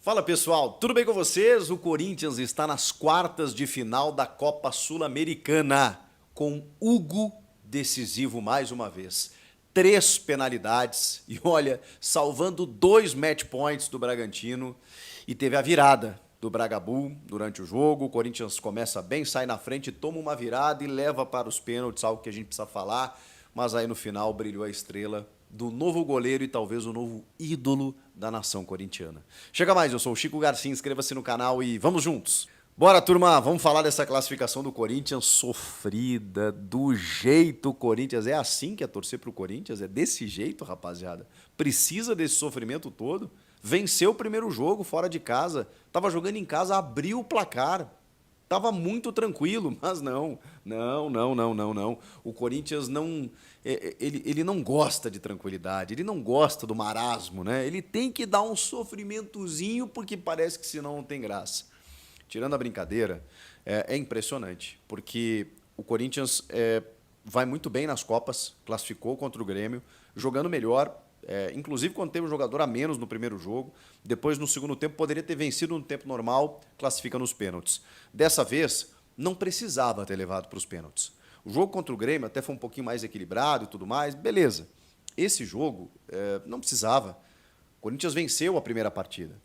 Fala pessoal, tudo bem com vocês? O Corinthians está nas quartas de final da Copa Sul-Americana, com Hugo decisivo mais uma vez. 3 penalidades e olha, salvando 2 match points do Bragantino e teve a virada do Bragabu durante o jogo. O Corinthians começa bem, sai na frente, toma uma virada e leva para os pênaltis, algo que a gente precisa falar, mas aí no final brilhou a estrela do novo goleiro e talvez o novo ídolo da nação corintiana. Chega mais, eu sou o Chico Garcia, inscreva-se no canal e vamos juntos! Bora, turma, vamos falar dessa classificação do Corinthians sofrida, do jeito Corinthians. É assim que é torcer pro Corinthians? É desse jeito, rapaziada? Precisa desse sofrimento todo? Venceu o primeiro jogo fora de casa, tava jogando em casa, abriu o placar. Tava muito tranquilo, mas não. O Corinthians não, ele não gosta de tranquilidade, ele não gosta do marasmo, né? Ele tem que dar um sofrimentozinho porque parece que senão não tem graça. Tirando a brincadeira, é impressionante, porque o Corinthians vai muito bem nas Copas, classificou contra o Grêmio, jogando melhor, inclusive quando teve um jogador a menos no primeiro jogo, depois no segundo tempo poderia ter vencido no tempo normal, classifica nos pênaltis. Dessa vez, não precisava ter levado para os pênaltis. O jogo contra o Grêmio até foi um pouquinho mais equilibrado e tudo mais, beleza. Esse jogo não precisava. O Corinthians venceu a primeira partida.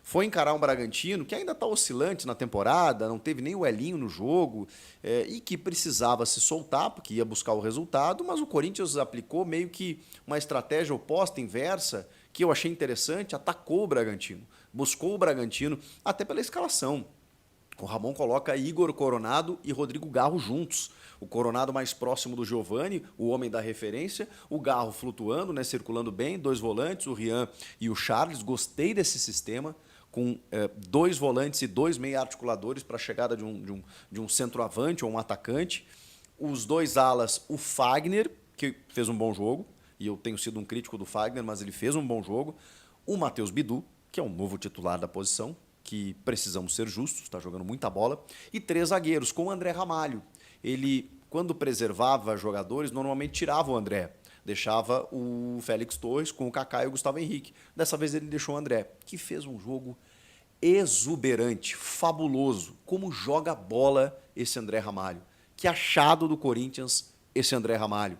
Foi encarar um Bragantino que ainda está oscilante na temporada, não teve nem o Elinho no jogo e que precisava se soltar porque ia buscar o resultado, mas o Corinthians aplicou meio que uma estratégia oposta, inversa, que eu achei interessante, atacou o Bragantino, buscou o Bragantino até pela escalação. O Ramon coloca Igor Coronado e Rodrigo Garro juntos. O Coronado mais próximo do Giovani, o homem da referência. O Garro flutuando, né, circulando bem. 2 volantes, o Rian e o Charles. Gostei desse sistema, com 2 volantes e 2 meia-articuladores para a chegada de um centroavante ou um atacante. Os 2 alas, o Fagner, que fez um bom jogo. E eu tenho sido um crítico do Fagner, mas ele fez um bom jogo. O Matheus Bidu, que é um novo titular da posição, que precisamos ser justos, está jogando muita bola, e 3 zagueiros, com o André Ramalho. Ele, quando preservava jogadores, normalmente tirava o André, deixava o Félix Torres com o Kaká e o Gustavo Henrique. Dessa vez ele deixou o André, que fez um jogo exuberante, fabuloso. Como joga bola esse André Ramalho. Que achado do Corinthians esse André Ramalho.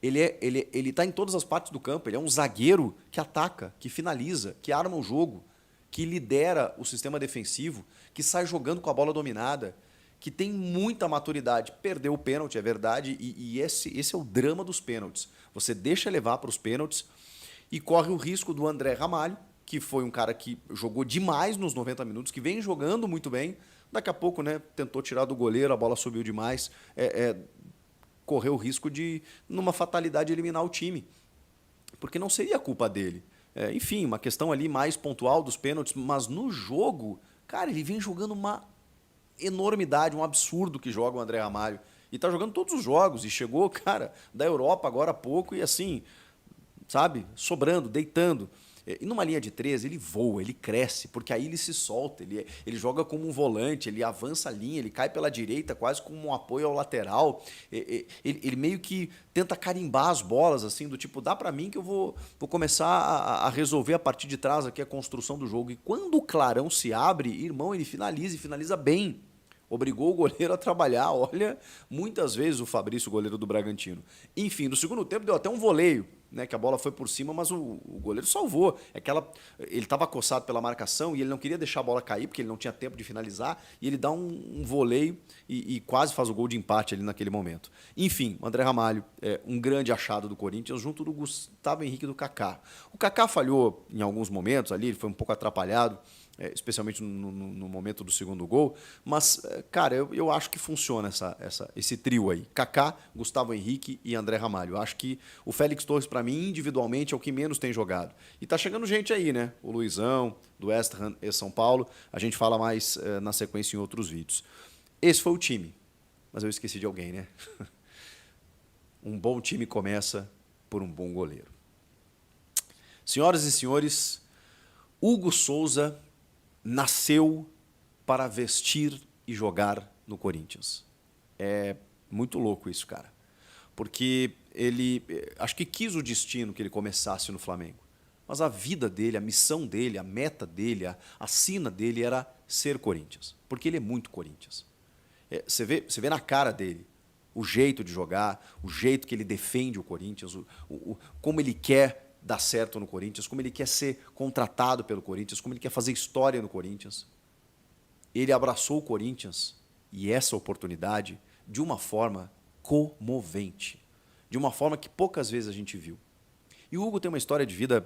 Ele tá em todas as partes do campo, ele é um zagueiro que ataca, que finaliza, que arma o jogo, que lidera o sistema defensivo, que sai jogando com a bola dominada, que tem muita maturidade. Perdeu o pênalti, é verdade, e esse é o drama dos pênaltis. Você deixa levar para os pênaltis e corre o risco do André Ramalho, que foi um cara que jogou demais nos 90 minutos, que vem jogando muito bem. Daqui a pouco, né, tentou tirar do goleiro, a bola subiu demais, correu o risco de, numa fatalidade, eliminar o time. Porque não seria culpa dele. Enfim, uma questão ali mais pontual dos pênaltis, mas no jogo, cara, ele vem jogando uma enormidade, um absurdo que joga o André Ramalho. E tá jogando todos os jogos, e chegou, cara, da Europa agora há pouco, e assim, sabe, sobrando, deitando. E numa linha de 3, ele voa, ele cresce, porque aí ele se solta, ele joga como um volante, ele avança a linha, ele cai pela direita quase como um apoio ao lateral. Ele meio que tenta carimbar as bolas, assim, do tipo, dá pra mim que eu vou começar a resolver a partir de trás aqui a construção do jogo. E quando o clarão se abre, irmão, ele finaliza e finaliza bem. Obrigou o goleiro a trabalhar. Olha, muitas vezes o Fabrício, o goleiro do Bragantino. Enfim, no segundo tempo deu até um voleio, né, que a bola foi por cima, mas o goleiro salvou. Ele estava acossado pela marcação e ele não queria deixar a bola cair, porque ele não tinha tempo de finalizar, e ele dá um voleio e quase faz o gol de empate ali naquele momento. Enfim, o André Ramalho é um grande achado do Corinthians, junto do Gustavo Henrique e do Kaká. O Kaká falhou em alguns momentos ali, ele foi um pouco atrapalhado, especialmente no momento do segundo gol, mas, cara, eu acho que funciona esse trio aí, Kaká, Gustavo Henrique e André Ramalho. Eu acho que o Félix Torres, para mim, individualmente, é o que menos tem jogado. E tá chegando gente aí, né? O Luizão, do West Ham e São Paulo, a gente fala mais na sequência em outros vídeos. Esse foi o time, mas eu esqueci de alguém, né? Um bom time começa por um bom goleiro. Senhoras e senhores, Hugo Souza nasceu para vestir e jogar no Corinthians. É muito louco isso, cara. Porque ele, acho que quis o destino que ele começasse no Flamengo. Mas a vida dele, a missão dele, a meta dele, a sina dele era ser Corinthians. Porque ele é muito Corinthians. Você vê na cara dele o jeito de jogar, o jeito que ele defende o Corinthians, como ele quer dar certo no Corinthians, como ele quer ser contratado pelo Corinthians, como ele quer fazer história no Corinthians. Ele abraçou o Corinthians e essa oportunidade de uma forma comovente, de uma forma que poucas vezes a gente viu. E o Hugo tem uma história de vida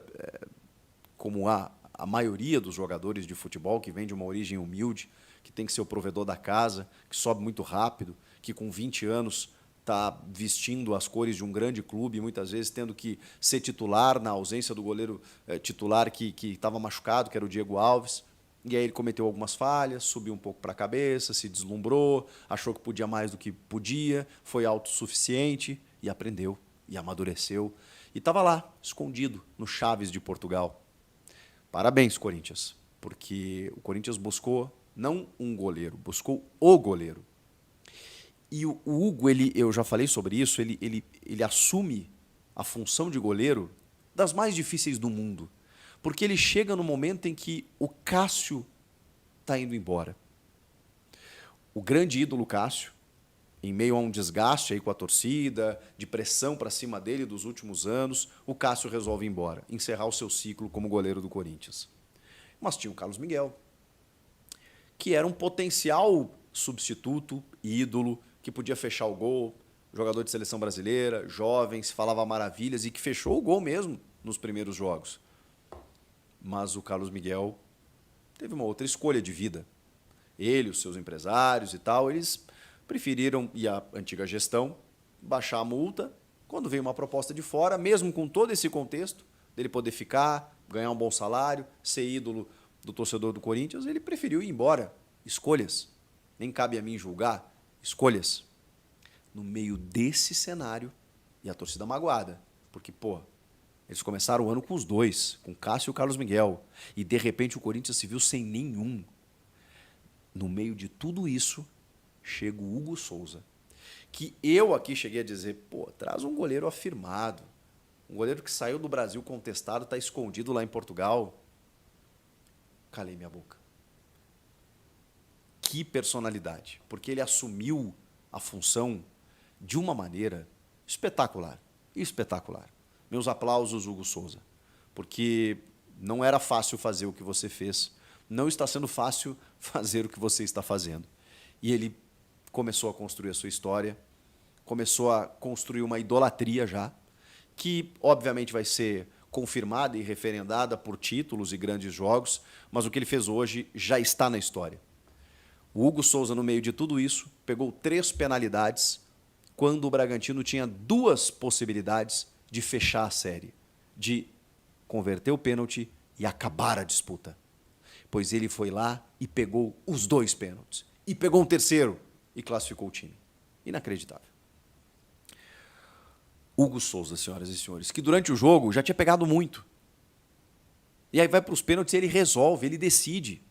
como a maioria dos jogadores de futebol, que vem de uma origem humilde, que tem que ser o provedor da casa, que sobe muito rápido, que com 20 anos está vestindo as cores de um grande clube, muitas vezes tendo que ser titular na ausência do goleiro titular que estava machucado, que era o Diego Alves. E aí ele cometeu algumas falhas, subiu um pouco para a cabeça, se deslumbrou, achou que podia mais do que podia, foi autossuficiente e aprendeu, e amadureceu. E estava lá, escondido, no Chaves de Portugal. Parabéns, Corinthians, porque o Corinthians buscou não um goleiro, buscou o goleiro. E o Hugo, eu já falei sobre isso, ele assume a função de goleiro das mais difíceis do mundo. Porque ele chega no momento em que o Cássio está indo embora. O grande ídolo Cássio, em meio a um desgaste aí com a torcida, de pressão para cima dele dos últimos anos, o Cássio resolve ir embora, encerrar o seu ciclo como goleiro do Corinthians. Mas tinha o Carlos Miguel, que era um potencial substituto, ídolo, que podia fechar o gol, jogador de seleção brasileira, jovem, se falava maravilhas e que fechou o gol mesmo nos primeiros jogos. Mas o Carlos Miguel teve uma outra escolha de vida. Ele, os seus empresários e tal, eles preferiram, e a antiga gestão, baixar a multa quando veio uma proposta de fora, mesmo com todo esse contexto, dele poder ficar, ganhar um bom salário, ser ídolo do torcedor do Corinthians, ele preferiu ir embora. Escolhas. Nem cabe a mim julgar. Escolhas. No meio desse cenário, e a torcida magoada, porque, eles começaram o ano com os dois, com Cássio e o Carlos Miguel, e de repente o Corinthians se viu sem nenhum. No meio de tudo isso, chega o Hugo Souza, que eu aqui cheguei a dizer, traz um goleiro afirmado, um goleiro que saiu do Brasil contestado, está escondido lá em Portugal. Calei minha boca. Que personalidade, porque ele assumiu a função de uma maneira espetacular, espetacular. Meus aplausos, Hugo Souza, porque não era fácil fazer o que você fez, não está sendo fácil fazer o que você está fazendo. E ele começou a construir a sua história, começou a construir uma idolatria já, que obviamente vai ser confirmada e referendada por títulos e grandes jogos, mas o que ele fez hoje já está na história. O Hugo Souza, no meio de tudo isso, pegou 3 penalidades, quando o Bragantino tinha 2 possibilidades de fechar a série, de converter o pênalti e acabar a disputa. Pois ele foi lá e pegou os 2 pênaltis. E pegou um terceiro e classificou o time. Inacreditável. Hugo Souza, senhoras e senhores, que durante o jogo já tinha pegado muito. E aí vai para os pênaltis e ele resolve, ele decide.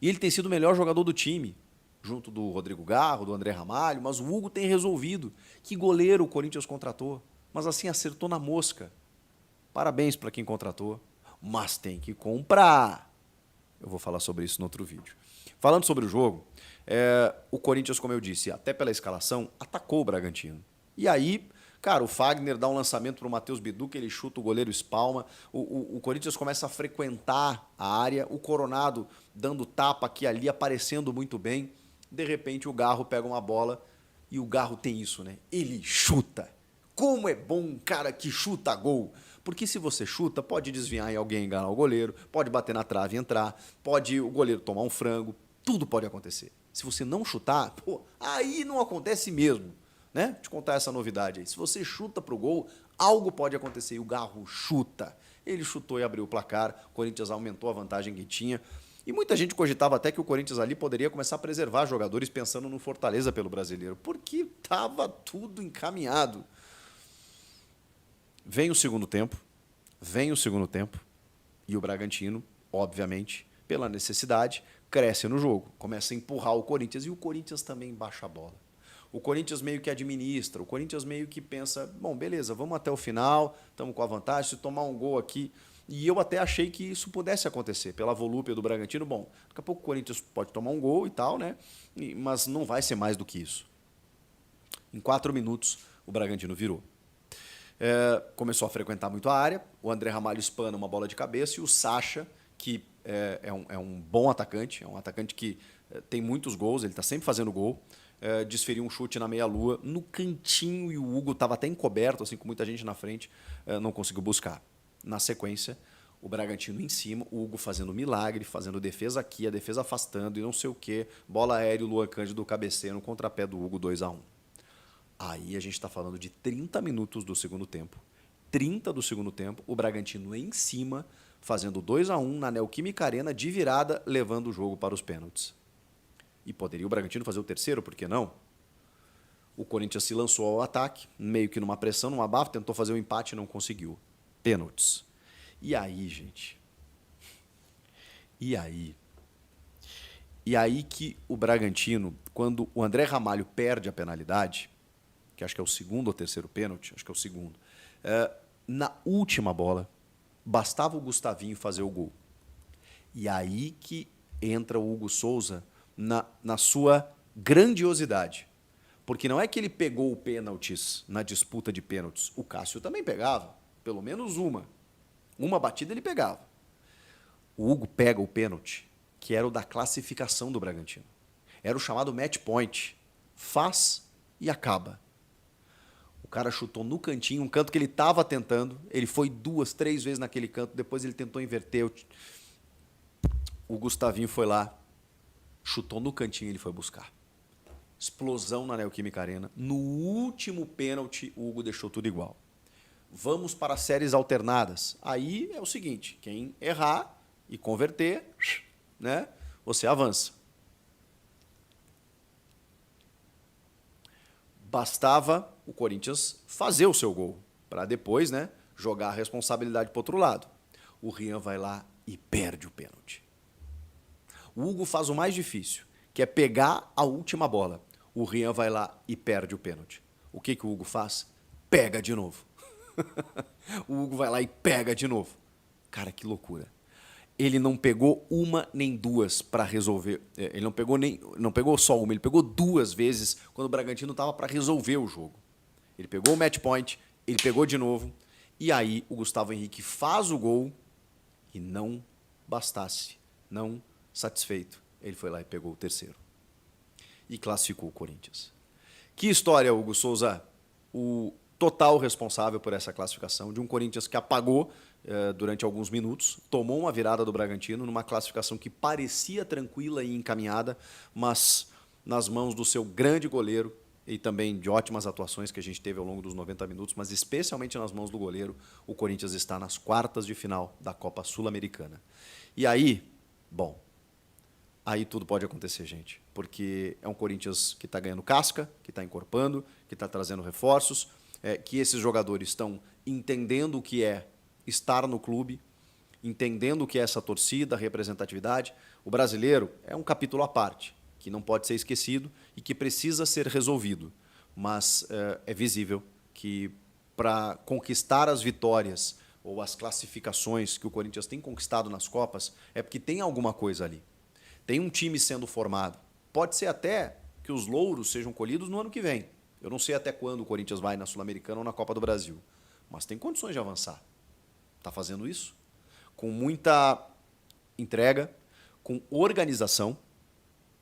E ele tem sido o melhor jogador do time, junto do Rodrigo Garro, do André Ramalho, mas o Hugo tem resolvido. Que goleiro o Corinthians contratou, mas assim acertou na mosca. Parabéns para quem contratou, mas tem que comprar. Eu vou falar sobre isso no outro vídeo. Falando sobre o jogo, o Corinthians, como eu disse, até pela escalação, atacou o Bragantino. E aí, cara, o Fagner dá um lançamento para o Matheus Bidu, que ele chuta, o goleiro espalma. O Corinthians começa a frequentar a área, o Coronado dando tapa aqui e ali, aparecendo muito bem. De repente, o Garro pega uma bola e o Garro tem isso, né? Ele chuta. Como é bom um cara que chuta gol. Porque se você chuta, pode desviar em alguém, enganar o goleiro, pode bater na trave e entrar, pode o goleiro tomar um frango, tudo pode acontecer. Se você não chutar, aí não acontece mesmo. Né? Vou te contar essa novidade aí. Se você chuta pro gol, algo pode acontecer. E o Garro chuta. Ele chutou e abriu o placar. O Corinthians aumentou a vantagem que tinha. E muita gente cogitava até que o Corinthians ali poderia começar a preservar jogadores pensando no Fortaleza pelo Brasileiro, porque estava tudo encaminhado. Vem o segundo tempo, e o Bragantino, obviamente, pela necessidade, cresce no jogo, começa a empurrar o Corinthians, e o Corinthians também baixa a bola. O Corinthians meio que administra, o Corinthians meio que pensa, bom, beleza, vamos até o final, estamos com a vantagem, se tomar um gol aqui E eu até achei que isso pudesse acontecer, pela volúpia do Bragantino. Bom, daqui a pouco o Corinthians pode tomar um gol e tal, né? Mas não vai ser mais do que isso. Em 4 minutos, o Bragantino virou. Começou a frequentar muito a área, o André Ramalho espana uma bola de cabeça e o Sacha, que é um bom atacante, é um atacante que tem muitos gols, ele está sempre fazendo gol, desferiu um chute na meia-lua, no cantinho, e o Hugo estava até encoberto, assim, com muita gente na frente, não conseguiu buscar. Na sequência, o Bragantino em cima, o Hugo fazendo milagre, fazendo defesa aqui, a defesa afastando e não sei o quê, bola aérea, o Luan Cândido cabeceando, contrapé do Hugo, 2-1. Aí a gente está falando de 30 minutos do segundo tempo. 30 do segundo tempo, o Bragantino em cima, fazendo 2-1 na Neoquímica Arena de virada, levando o jogo para os pênaltis. E poderia o Bragantino fazer o terceiro, por que não? O Corinthians se lançou ao ataque, meio que numa pressão, num abafo, tentou fazer o empate e não conseguiu. Pênaltis. E aí, gente? E aí? E aí que o Bragantino, quando o André Ramalho perde a penalidade, que acho que é o segundo ou terceiro pênalti, acho que é o segundo, na última bola, bastava o Gustavinho fazer o gol. E aí que entra o Hugo Souza na sua grandiosidade. Porque não é que ele pegou o pênaltis na disputa de pênaltis. O Cássio também pegava, pelo menos uma. Uma batida ele pegava. O Hugo pega o pênalti, que era o da classificação do Bragantino. Era o chamado match point. Faz e acaba. O cara chutou no cantinho, um canto que ele estava tentando. Ele foi 2, 3 vezes naquele canto. Depois ele tentou inverter. O Gustavinho foi lá, chutou no cantinho e ele foi buscar. Explosão na Neoquímica Arena. No último pênalti, o Hugo deixou tudo igual. Vamos para séries alternadas. Aí é o seguinte, quem errar e converter, né, você avança. Bastava o Corinthians fazer o seu gol, para depois, né, jogar a responsabilidade para o outro lado. O Rian vai lá e perde o pênalti. O Hugo faz o mais difícil, que é pegar a última bola. O Rian vai lá e perde o pênalti. O que o Hugo faz? Pega de novo. O Hugo vai lá e pega de novo. Cara, que loucura. Ele não pegou uma nem duas para resolver. Ele não pegou só uma, ele pegou 2 vezes quando o Bragantino estava para resolver o jogo. Ele pegou o match point, ele pegou de novo, e aí o Gustavo Henrique faz o gol e não bastasse, não satisfeito, ele foi lá e pegou o terceiro. E classificou o Corinthians. Que história, Hugo Souza? O total responsável por essa classificação de um Corinthians que apagou durante alguns minutos, tomou uma virada do Bragantino numa classificação que parecia tranquila e encaminhada, mas nas mãos do seu grande goleiro e também de ótimas atuações que a gente teve ao longo dos 90 minutos, mas especialmente nas mãos do goleiro, o Corinthians está nas quartas de final da Copa Sul-Americana. E aí, bom, aí tudo pode acontecer, gente, porque é um Corinthians que está ganhando casca, que está encorpando, que está trazendo reforços, que esses jogadores estão entendendo o que é estar no clube, entendendo o que é essa torcida, representatividade. O brasileiro é um capítulo à parte, que não pode ser esquecido e que precisa ser resolvido. Mas é visível que para conquistar as vitórias ou as classificações que o Corinthians tem conquistado nas Copas, é porque tem alguma coisa ali. Tem um time sendo formado. Pode ser até que os louros sejam colhidos no ano que vem. Eu não sei até quando o Corinthians vai na Sul-Americana ou na Copa do Brasil, mas tem condições de avançar. Está fazendo isso com muita entrega, com organização,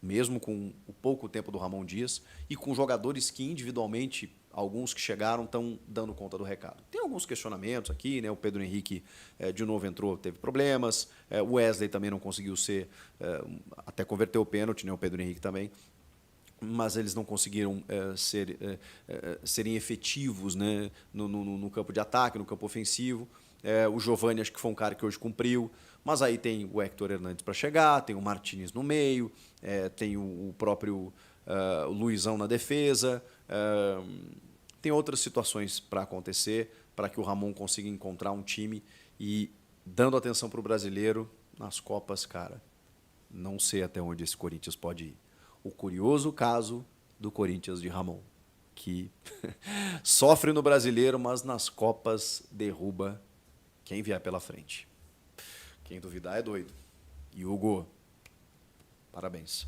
mesmo com o pouco tempo do Ramon Dias, e com jogadores que individualmente, alguns que chegaram, estão dando conta do recado. Tem alguns questionamentos aqui, né? O Pedro Henrique de novo entrou, teve problemas, o Wesley também não conseguiu ser, até converteu o pênalti, né? O Pedro Henrique também, mas eles não conseguiram serem efetivos, né? no campo de ataque, no campo ofensivo. O Giovani acho que foi um cara que hoje cumpriu, mas aí tem o Héctor Hernandes para chegar, tem o Martínez no meio, tem o próprio Luizão na defesa, tem outras situações para acontecer, para que o Ramon consiga encontrar um time e, dando atenção para o brasileiro, nas Copas, cara, não sei até onde esse Corinthians pode ir. O curioso caso do Corinthians de Ramon, que sofre no brasileiro, mas nas Copas derruba quem vier pela frente. Quem duvidar é doido. E Hugo, parabéns.